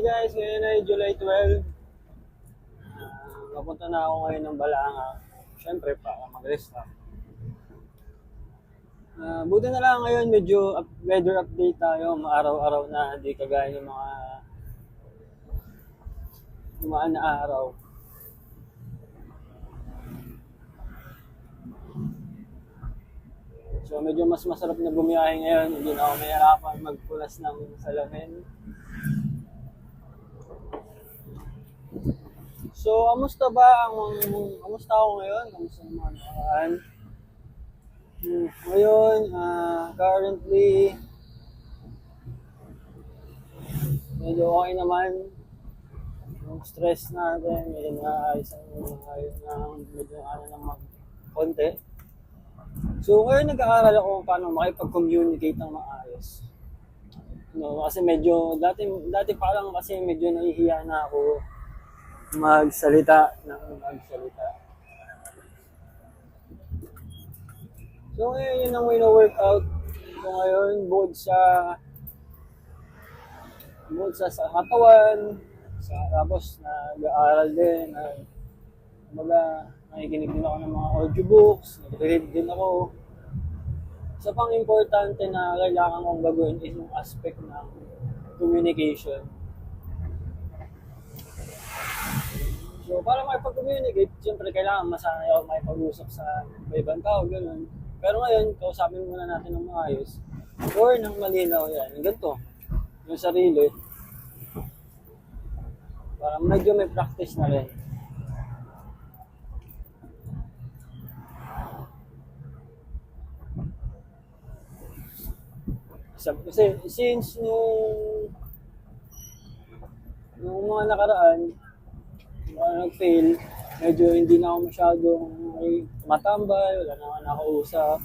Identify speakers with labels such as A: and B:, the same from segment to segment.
A: guys, ngayon ay July 12. Papunta na ako ngayon ng Balanga. Siyempre, para mag-rest. Buti na lang ngayon, medyo weather update tayo. Araw-araw na, hindi kagaya ng mga dumaan na araw. So medyo mas masarap na bumiyahe ngayon. Hindi na ako mahirapan magpulas ng salamin. So, kamusta ako ngayon? Kamusta ang mga nakaraan? Ngayon, currently, medyo okay naman. Yung stress natin, medyo naayos ng konti. So, ngayon nag-aaral ako kung paano makipag-communicate ng maayos. Kasi dati pa lang kasi medyo nahihiya na ako magsalita. So ngayon yun ang wino-workout ko ngayon bukod sa katawan, tapos nag-aaral din, nakikinig din ako ng mga audiobooks, nag-read din ako. Isa pang importante na kailangan kong gagawin is yung aspect ng communication. So, para makipag-communicate, siyempre kailangan masanay ako makipag-usap sa ibang tao, gano'n. Pero ngayon, kausapin muna natin ng maayos or ng malinaw yan. Ganito, yung sarili. Para medyo may practice na rin. Kasi since nung mga nakaraan, nag-fail, medyo hindi na ako masyadong matambay, wala na ako nakausap.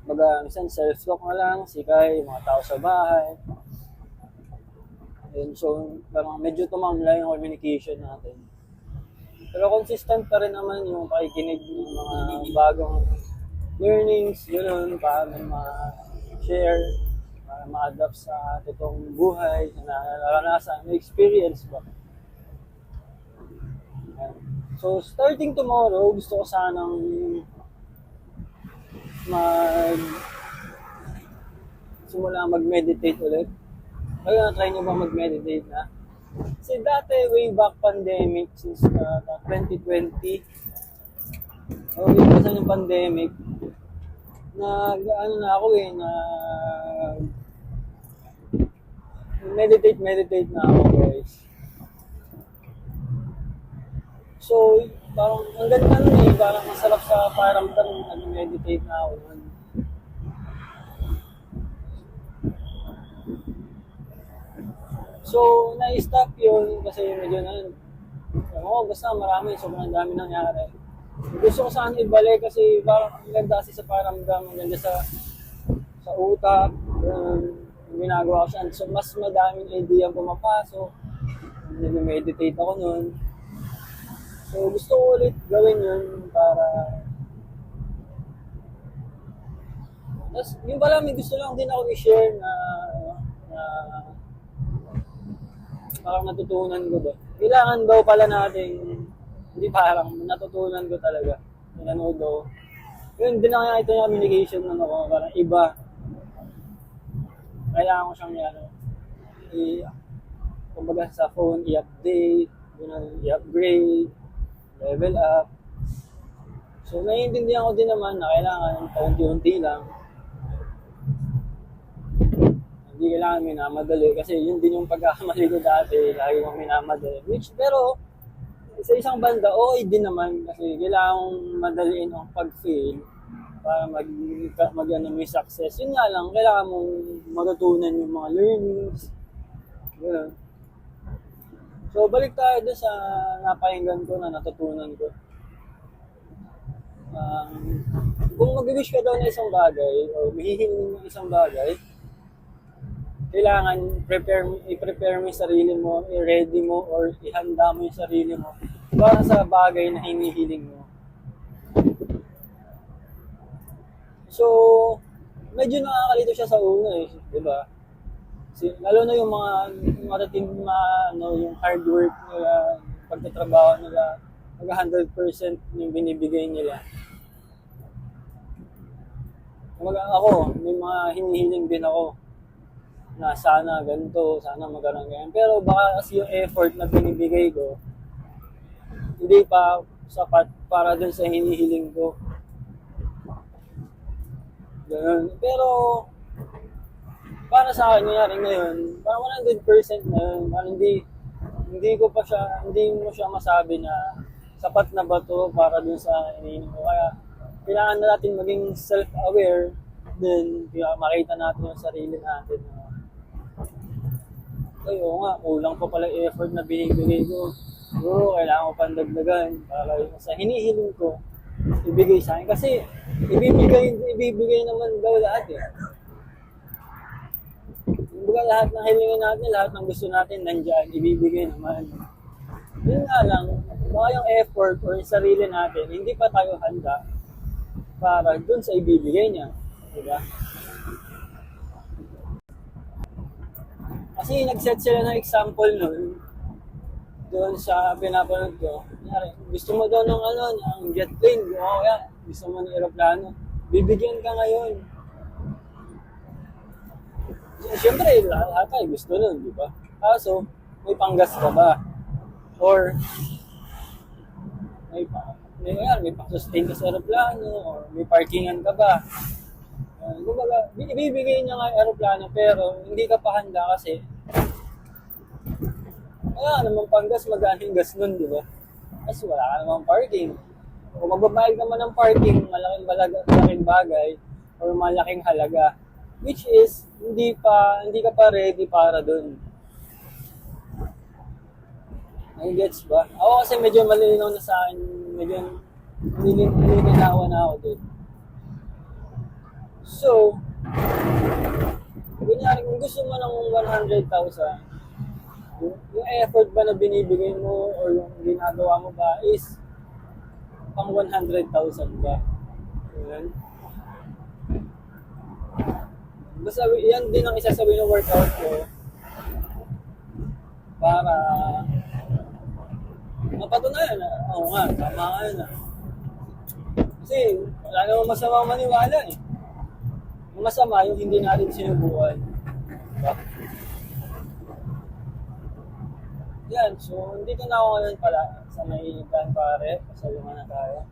A: Minsan self-talk na lang, sikay, mga tao sa bahay. And so, parang medyo tumamla yung communication natin. Pero consistent pa rin naman yung pakikinig ng mga bagong learnings, yun, para ma-share, para ma-adapt sa totoong buhay, na naranasan, na experience ba. So, starting tomorrow, gusto ko sanang simula mag-meditate ulit. Kaya try nyo ba mag-meditate na? Kasi dati, way back pandemic, since 2020, way back yung pandemic, meditate na ako, guys. So, parang ang ganda nun parang masarap sa pakiramdam nag-meditate na ako nun. So, na-stop yun kasi medyo basta sobrang dami nangyari. Gusto ko sana ibalik kasi parang ang ganda kasi sa pakiramdam, ang ganda sa utak, yung ginagawa ko siya. So, mas madaming idea pumapasok, nag-meditate ako nun. So, gusto ko ulit gawin yun para... Tapos, yung pala, may gusto lang din ako i-share na parang natutunan ko ba. Kailangan daw pala natin, hindi parang natutunan ko talaga. Nanood daw. Yun, din na ito yung communication ng ako, parang iba. Kailangan ko siyang kumbaga sa phone, i-update, i-upgrade, level up. So, naiintindihan ko din naman na kailangan paunti-unti lang. Hindi kailangan minamadali kasi yun din yung pagkakamali ko dati, lagi kong minamadali. Pero, sa isang banda, okay din naman kasi kailangan madaliin ang pag-fail para may success. Yun nga lang, kailangan mong matutunan yung mga learnings. Ganun. So, balik tayo doon sa napakinggan ko na natutunan ko. Kung mag-wish ka daw na isang bagay o hihiling ng isang bagay, kailangan i-prepare mo yung sarili mo, i-ready mo, or ihanda mo yung sarili mo para sa bagay na hinihiling mo. So, medyo nakakalito siya sa una di ba? Lalo na yung mga marating yung hard work nila, pagtatrabaho nila, mag 100% yung binibigay nila. Ako, may mga hinihiling din ako na sana ganito, sana magkaroon ganyan. Pero baka kasi yung effort na binibigay ko, hindi pa sapat para dun sa hinihiling ko. Ganun. Pero, para sa akin nangyari ngayon, parang 100% na yun. Parang hindi mo siya masabi na sapat na ba to para dun sa hinihiling ko. Kaya, kailangan na natin maging self-aware din, kaya makita natin yung sarili natin. Ay, oo nga, kulang pa pala effort na binibigay ko. Siguro, kailangan ko pandagdagan para yung sa hinihiling ko, ibigay sa akin. Kasi, ibibigay naman daw lahat eh. Kumbaga lahat ng hilingan natin, lahat ng gusto natin, nandyan, ibibigay naman. Yun nga lang, baka yung effort or yung sarili natin, hindi pa tayo handa para dun sa ibibigay niya. Diba? Kasi nag-set sila ng example nun, doon sa pinapanood ko. Gusto mo daw ng ng jet plane, gusto mo ng aeroplano, bibigyan ka ngayon. Siyempre, lahat tayo gusto nun, di ba? Kaso, may panggas ka ba? Or, may pang-sustain ka sa aeroplano, or may parkingan ka ba? Kumbaga, ibibigay niya nga yung aeroplano, pero hindi ka pa handa kasi wala namang panggas, magandang gas nun, di ba? Kasi wala ka namang parking. Kung magbabayad naman ng parking, malaking bagay, or malaking halaga, which is, hindi ka pa ready para dun. Gets ba? Ako kasi medyo malinaw na sa akin, medyo nilinawa na ako dun. So, kunyari, kung gusto mo ng 100,000, yung effort ba na binibigay mo or yung ginagawa mo ba is pang 100,000 ba? Yan. Basta yan din ang isa sa workout ko para mapatunayan na, oo nga, tama nga yun ah. Kasi wala namang masama maniwala eh. Ang masama yung hindi natin sinubukan. Diba? Yan, so dito na ako ngayon pala sa may pare, pasalungan na tayo.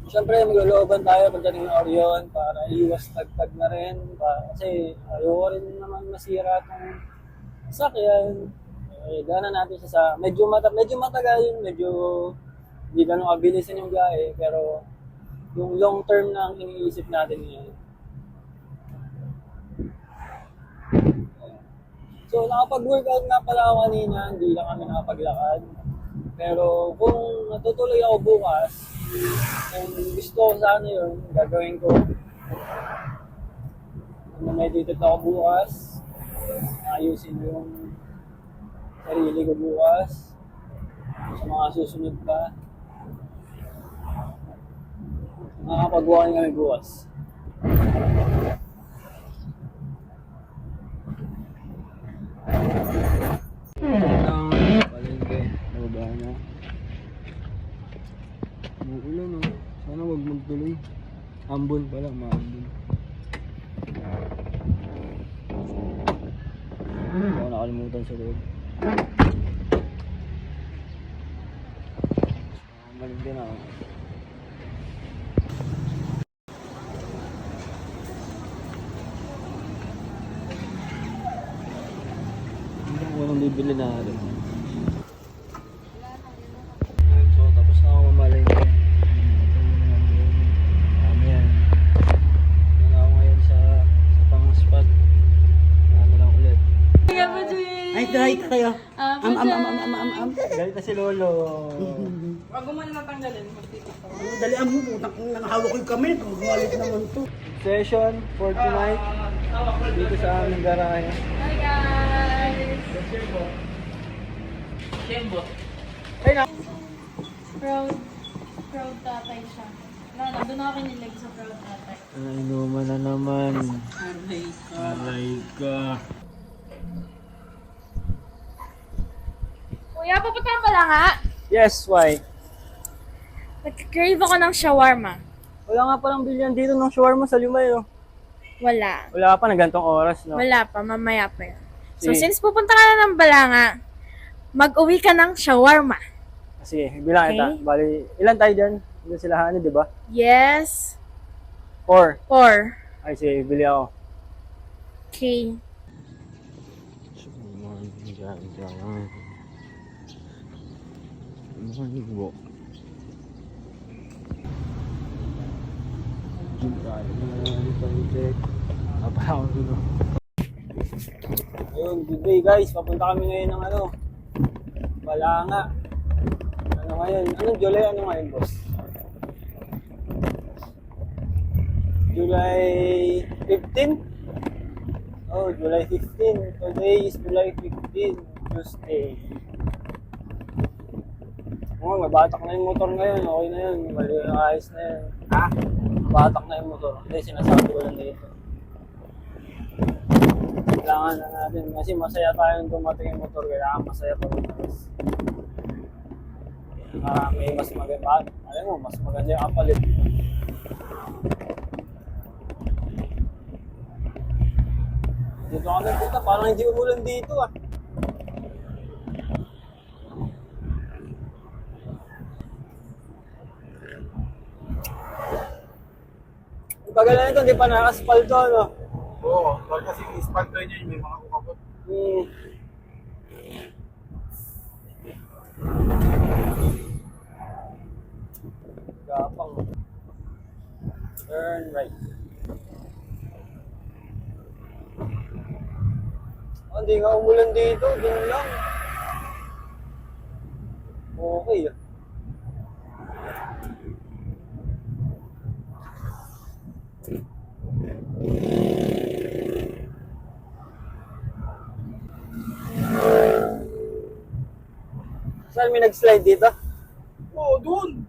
A: Siyempre, maglulooban tayo pagdating ng Orion para iwas tagtag na rin. Kasi ayoko rin naman masira itong sakyan. Gana natin siya sa medyo matagal yun, medyo hindi ganun kabilisan yung gahe, pero yung long term na ang iniisip natin ngayon. So, nakapag-workout nga pala ako kanina, hindi lang kami nakapaglakad. Pero kung natutuloy ako bukas, kung gusto ko sana yun, gagawin ko. Kung meditate ako bukas, ayusin yung sarili ko bukas, sa mga susunod pa. Makakapag-walking kami bukas. Palengke, nababa na. Umuulan no. Sana wag magtuloy. Ambon pala, maambon. Ako nakalimutan sa loob. Malingke na ako. Anong bibili na rin. So, tapos na ako mamalengke. Dami yan. Doon ako ngayon sa pang spot. Ano lang ulit.
B: Ay, try kayo.
A: Galit na si Lolo.
C: Wag mo naman tanggalin.
B: Dali ang putang nang hawak ko yung kamay. Galit naman to.
A: Session for tonight. Dito sa aming garahe.
C: Hi guys!
A: Ay na!
C: Proud tatay siya. Nandun ako kinilig sa proud natin.
A: Ay, inuman na naman. Aray ka.
C: Kuya, papunta ka pala nga.
A: Yes, why?
C: Nag-crave ako ng shawarma.
A: Wala nga palang bilyan dito ng shawarma sa Limay, oh.
C: Wala.
A: Wala pa na gantong oras, no?
C: Wala pa, mamaya pa yun. So,
A: Sige.
C: since pupunta ka na ng Balanga, mag-uwi ka ng shawarma.
A: Sige, bilang
C: Okay.
A: kita. Bali, ilan tayo dyan? Doon sila Hani, di ba?
C: Yes.
A: 4.
C: 4.
A: Ay, sige, bili ako.
C: Okay.
A: Ayun, good day guys. Papunta kami ngayon ng ano, Balanga. Ano ngayon? Anong July? Ano ngayon, boss? July 15? Oh, July 15. Today is July 15, Tuesday. Oh, mabatak na yung motor ngayon. Okay na yun. Mali yung ayos na yun. Ha? Mabatak na yung motor. Hindi, sinasabi ko lang dito. Kailangan na natin. Kasi masaya tayong dumating yung motor. Kailangan masaya pa rin. May mas maganda. Alam mo, mas maganda yung kapalit. Dito kami punta. Parang hindi umulan dito ah. Bagal na ito, hindi pa nakaspalto, no?
B: Oo, kasi ispalto niya yung may mga kukabot.
A: Gapang. Turn right. Oh, hindi nga umulan dito, dun lang. Okay ah. Saan may nag-slide dito?
B: Oo, doon!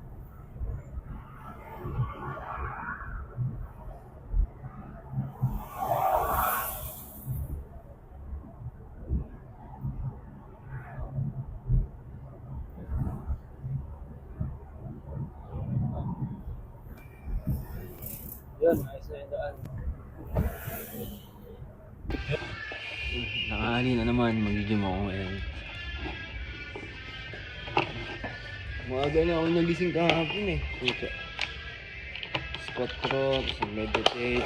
A: Yun, ayos na yung daan. Nakahali na naman, mag-gym ako ngayon. Maaga na ako nagising kahapon eh. Puta. Squat row, tapos meditate.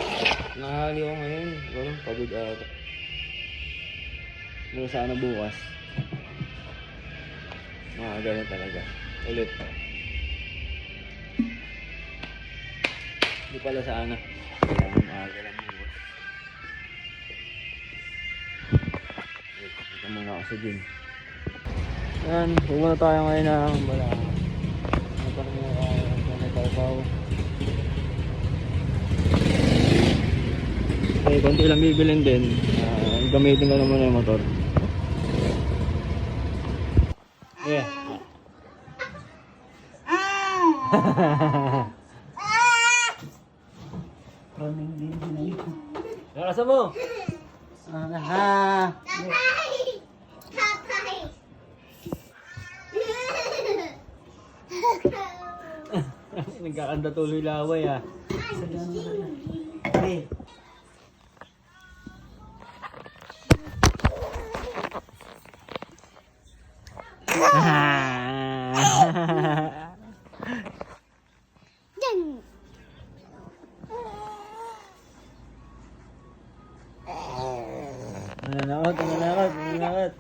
A: Nakahali ako ngayon, walang pagod ata. Pero sana bukas. Maaga na talaga. Ulit. Hindi pala sana. Kailangan maaga lang bukas. Ito muna ako sa gym. Yan, pumunta tayo ngayon ng Balanga. Ito na muna tayo ng Talpaw. Okay, konti lang bibilin din. Gamitin ko na muna yung motor. Yeah.
B: Running din na yun.
A: Nakasa mo!
B: Ha!
A: Nagkakanda tuloy laway ah.
B: Hey.
A: Mananakot, mananakot, mananakot.